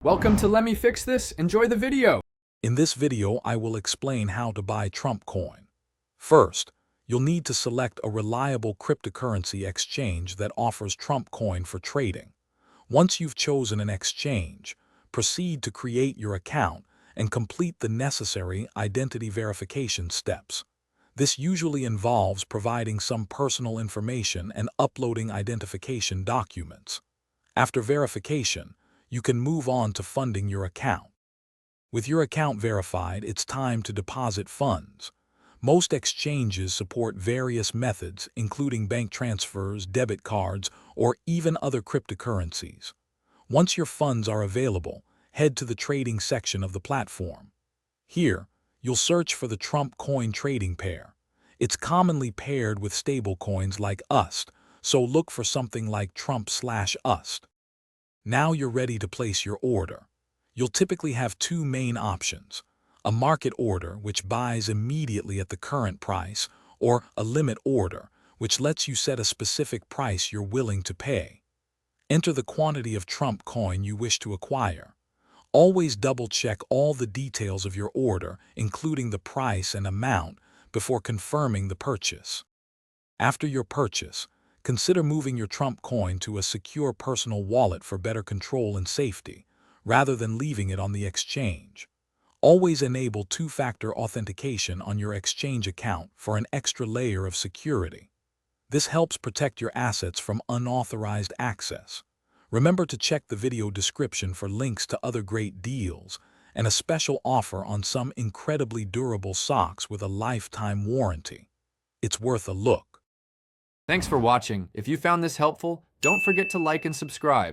Welcome to Let Me Fix This. Enjoy the video. In this video, I will explain how to buy Trump Coin. First, you'll need to select a reliable cryptocurrency exchange that offers Trump Coin for trading. Once you've chosen an exchange, proceed to create your account and complete the necessary identity verification steps. This usually involves providing some personal information and uploading identification documents. After verification, you can move on to funding your account. With your account verified, it's time to deposit funds. Most exchanges support various methods, including bank transfers, debit cards, or even other cryptocurrencies. Once your funds are available, head to the trading section of the platform. Here, you'll search for the Trump Coin trading pair. It's commonly paired with stablecoins like USD, so look for something like Trump/USD. Now you're ready to place your order. You'll typically have two main options: a market order, which buys immediately at the current price, or a limit order, which lets you set a specific price you're willing to pay. Enter the quantity of Trump Coin you wish to acquire. Always double-check all the details of your order, including the price and amount, before confirming the purchase. After your purchase, consider moving your Trump Coin to a secure personal wallet for better control and safety, rather than leaving it on the exchange. Always enable two-factor authentication on your exchange account for an extra layer of security. This helps protect your assets from unauthorized access. Remember to check the video description for links to other great deals and a special offer on some incredibly durable socks with a lifetime warranty. It's worth a look. Thanks for watching. If you found this helpful, don't forget to like and subscribe.